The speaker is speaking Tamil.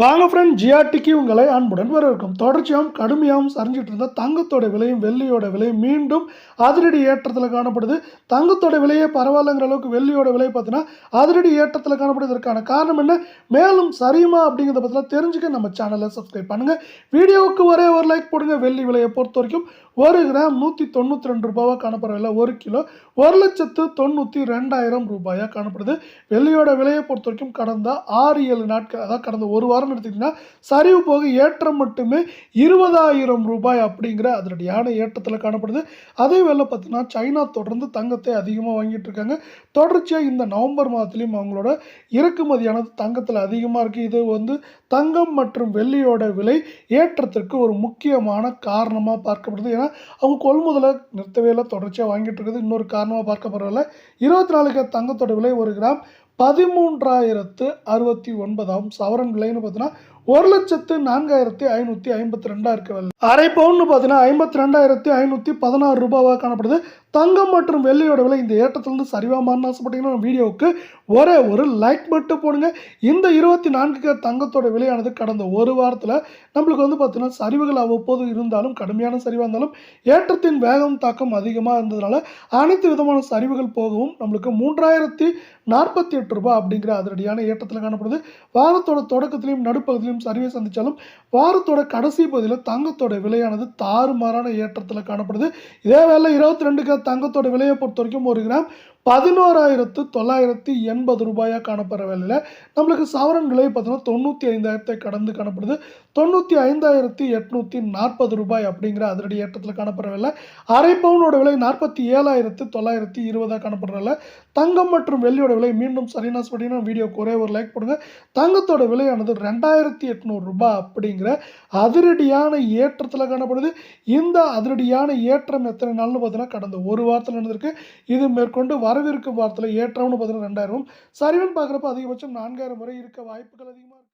வாங்க ஃப்ரெண்ட், ஜிஆர்டிக்கு உங்களை அன்புடன் வரவேற்கும். தொடர்ச்சியாகவும் கடுமையாகவும் சரிஞ்சிட்டு இருந்த தங்கத்தோட விலையும் வெள்ளியோட விலையும் மீண்டும் அதிரடி ஏற்றத்தில் காணப்படுது. தங்கத்தோட விலையே பரவாயில்லைங்கிற அளவுக்கு வெள்ளியோட விலை பார்த்தீங்கன்னா அதிரடி ஏற்றத்தில் காணப்படுவதற்கான காரணம் என்ன, மேலும் சரியுமா அப்படிங்கிறத பற்றிலாம் தெரிஞ்சுக்க நம்ம சேனலை சப்ஸ்கிரைப் பண்ணுங்கள். வீடியோவுக்கு ஒரே ஒரு லைக் போடுங்க. வெள்ளி விலையை பொறுத்த வரைக்கும் 1 கிராம் 192 ரூபாவாக காணப்படவில்லை. 1 கிலோ 1,92,000 ரூபாயாக காணப்படுது. வெள்ளியோட விலையை பொறுத்த வரைக்கும் கடந்த 6-7 நாட்கள், அதாவது கடந்த ஒரு வாரம் எடுத்திங்கன்னா சரிவு போக ஏற்றம் மட்டுமே 20,000 ரூபாய் அப்படிங்கிற அதிரடியான ஏற்றத்தில் காணப்படுது. அதே வேளை பார்த்தீங்கன்னா சைனா தொடர்ந்து தங்கத்தை அதிகமாக வாங்கிட்டு இருக்காங்க. தொடர்ச்சியாக இந்த நவம்பர் மாதத்துலேயும் அவங்களோட இறக்குமதியானது தங்கத்தில் அதிகமாக இருக்குது. இது தங்கம் மற்றும் வெள்ளியோட விலை ஏற்றத்திற்கு ஒரு முக்கியமான காரணமாக பார்க்கப்படுது. ஏன்னா அவங்க கொள்முதலை நிறுத்தவே இல்லை, தொடர்ச்சியாக வாங்கிட்டு இருக்குது. இன்னொரு காரணமாக பார்க்கப்படுறதில்ல, 24 கேரட் தங்கத்தோட விலை 1 கிராம் 13,069 சவரன் விலைன்னு பார்த்தீங்கன்னா 1,04,552 இருக்க விலை. அரை பவுன் பார்த்தீங்கன்னா 52,516 ரூபாவாக காணப்படுது. தங்கம் மற்றும் வெள்ளியோட விலை இந்த ஏற்றத்திலிருந்து சரிவாமான்னு ஆசைப்பட்டீங்கன்னா வீடியோவுக்கு ஒரே ஒரு லைக் மட்டும் போடுங்க. இந்த 24 கேரட் தங்கத்தோட விலையானது கடந்த ஒரு வாரத்தில் நம்மளுக்கு பார்த்தீங்கன்னா சரிவுகள் அவ்வப்போது இருந்தாலும், கடுமையான சரிவாக இருந்தாலும் ஏற்றத்தின் வேகம் தாக்கம் அதிகமாக இருந்ததுனால அனைத்து விதமான சரிவுகள் போகவும் நம்மளுக்கு 3,048 ரூபாய் அப்படிங்கிற அதிரடியான ஏற்றத்தில் காணப்படுது. வாரத்தோட தொடக்கத்திலையும் நடுப்பகுதியிலும் சரிவை சந்தித்தாலும் வாரத்தோட கடைசி பகுதியில் தங்கத்தோட விலையானது தாறுமாறான ஏற்றத்தில் காணப்படுது. இதே வேளை 22 கேரட் தங்கத்தோட விலையை பொறுத்த வரைக்கும் 1 கிராம் 11,980 ரூபாயாக காணப்படுற வேலையில் நம்மளுக்கு சவரன் விலை பார்த்தீங்கன்னா 95,000 கடந்து காணப்படுது. 95,840 ரூபாய் அப்படிங்கிற அதிரடி ஏற்றத்தில் காணப்படுற வேலை. அரை பவுனோட விலை 47,920 காணப்படுறதில்ல. தங்கம் மற்றும் வெள்ளியோட விலை மீண்டும் சரியான சொல்லிங்கன்னா வீடியோக்கு ஒரே ஒரு லைக் போடுங்க. தங்கத்தோட விலையானது 2,800 ரூபாய் அப்படிங்கிற அதிரடியான ஏற்றத்தில் காணப்படுது. இந்த அதிரடியான ஏற்றம் எத்தனை நாள்னு பார்த்தீங்கன்னா கடந்த ஒரு வாரத்தில் நடந்திருக்கு. இது மேற்கொண்டு வரவிருக்கும் வாரத்தில் ஏற்றம்னு பார்த்தீங்கன்னா 2,000, சரிவுன்னு பார்க்குறப்ப அதிகபட்சம் 4,000 வரை இருக்க வாய்ப்புகள் அதிகமாக